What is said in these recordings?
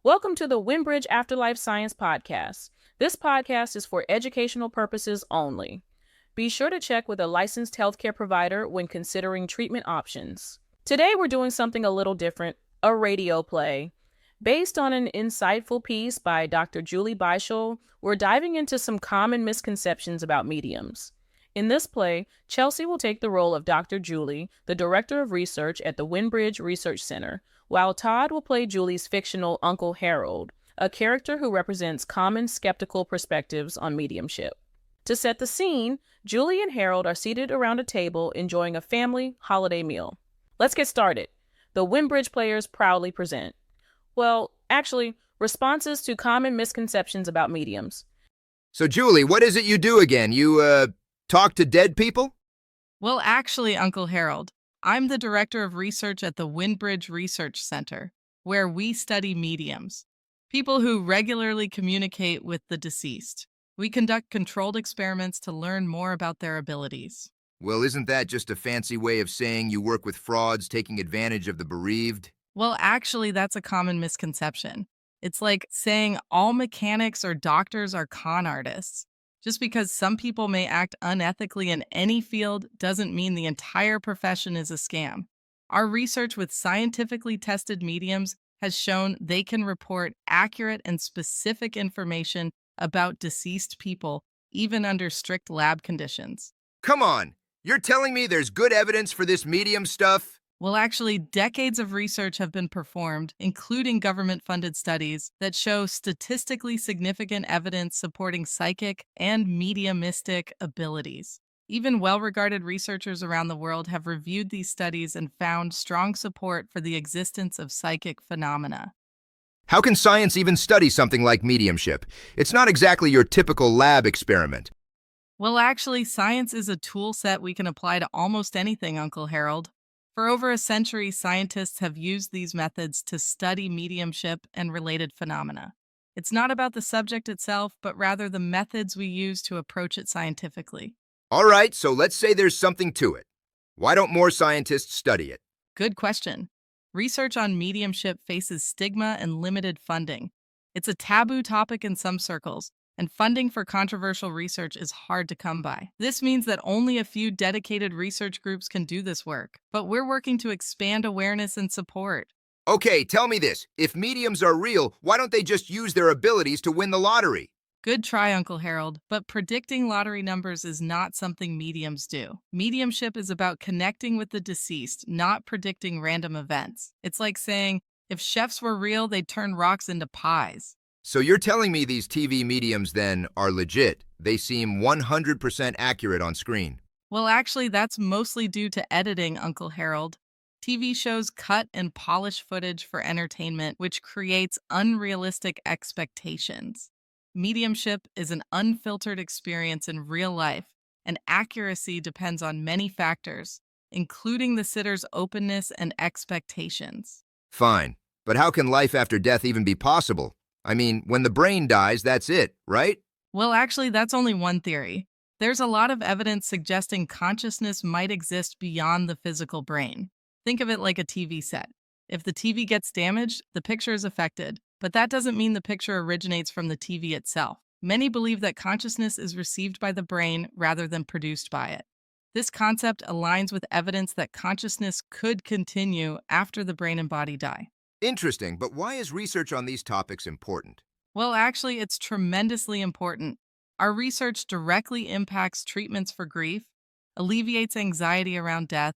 Welcome to the Windbridge Afterlife Science Podcast. This podcast is for educational purposes only. Be sure to check with a licensed healthcare provider when considering treatment options. Today we're doing something a little different, a radio play. Based on an insightful piece by Dr. Julie Beischel, we're diving into some common misconceptions about mediums. In this play, Chelsea will take the role of Dr. Julie, the Director of Research at the Windbridge Research Center, while Todd will play Julie's fictional Uncle Harold, a character who represents common skeptical perspectives on mediumship. To set the scene, Julie and Harold are seated around a table enjoying a family holiday meal. Let's get started. The Windbridge players proudly present. Well, actually, responses to common misconceptions about mediums. So, Julie, what is it you do again? You, talk to dead people? Well, actually, Uncle Harold, I'm the Director of Research at the Windbridge Research Center, where we study mediums, people who regularly communicate with the deceased. We conduct controlled experiments to learn more about their abilities. Well, isn't that just a fancy way of saying you work with frauds taking advantage of the bereaved? Well, actually, that's a common misconception. It's like saying all mechanics or doctors are con artists. Just because some people may act unethically in any field doesn't mean the entire profession is a scam. Our research with scientifically tested mediums has shown they can report accurate and specific information about deceased people, even under strict lab conditions. Come on! You're telling me there's good evidence for this medium stuff? Well, actually, decades of research have been performed, including government-funded studies, that show statistically significant evidence supporting psychic and mediumistic abilities. Even well-regarded researchers around the world have reviewed these studies and found strong support for the existence of psychic phenomena. How can science even study something like mediumship? It's not exactly your typical lab experiment. Well, actually, science is a tool set we can apply to almost anything, Uncle Harold. For over a century, scientists have used these methods to study mediumship and related phenomena. It's not about the subject itself, but rather the methods we use to approach it scientifically. All right, so let's say there's something to it. Why don't more scientists study it? Good question. Research on mediumship faces stigma and limited funding. It's a taboo topic in some circles, and funding for controversial research is hard to come by. This means that only a few dedicated research groups can do this work, but we're working to expand awareness and support. Okay, tell me this. If mediums are real, why don't they just use their abilities to win the lottery? Good try, Uncle Harold, but predicting lottery numbers is not something mediums do. Mediumship is about connecting with the deceased, not predicting random events. It's like saying, if chefs were real, they'd turn rocks into pies. So you're telling me these TV mediums, then, are legit? They seem 100% accurate on screen. Well, actually, that's mostly due to editing, Uncle Harold. TV shows cut and polish footage for entertainment, which creates unrealistic expectations. Mediumship is an unfiltered experience in real life, and accuracy depends on many factors, including the sitter's openness and expectations. Fine, but how can life after death even be possible? I mean, when the brain dies, that's it, right? Well, actually, that's only one theory. There's a lot of evidence suggesting consciousness might exist beyond the physical brain. Think of it like a TV set. If the TV gets damaged, the picture is affected, but that doesn't mean the picture originates from the TV itself. Many believe that consciousness is received by the brain rather than produced by it. This concept aligns with evidence that consciousness could continue after the brain and body die. Interesting, but why is research on these topics important? Well, actually, it's tremendously important. Our research directly impacts treatments for grief, alleviates anxiety around death,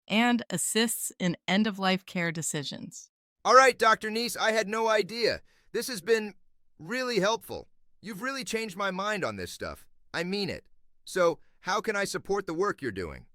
and assists in end-of-life care decisions. All right, Dr. Neese, I had no idea. This has been really helpful. You've really changed my mind on this stuff. I mean it. So, how can I support the work you're doing?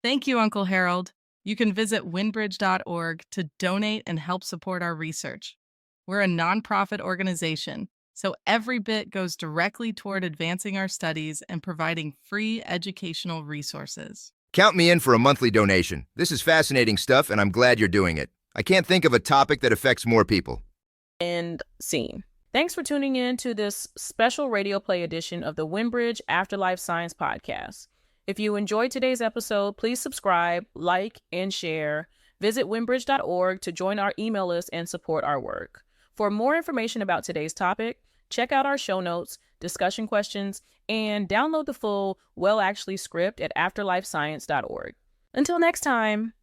Thank you, Uncle Harold. You can visit windbridge.org to donate and help support our research. We're a nonprofit organization, so every bit goes directly toward advancing our studies and providing free educational resources. Count me in for a monthly donation. This is fascinating stuff, and I'm glad you're doing it. I can't think of a topic that affects more people. End scene. Thanks for tuning in to this special radio play edition of the Windbridge Afterlife Science Podcast. If you enjoyed today's episode, please subscribe, like, and share. Visit windbridge.org to join our email list and support our work. For more information about today's topic, check out our show notes, discussion questions, and download the full Well Actually script at afterlifescience.org. Until next time.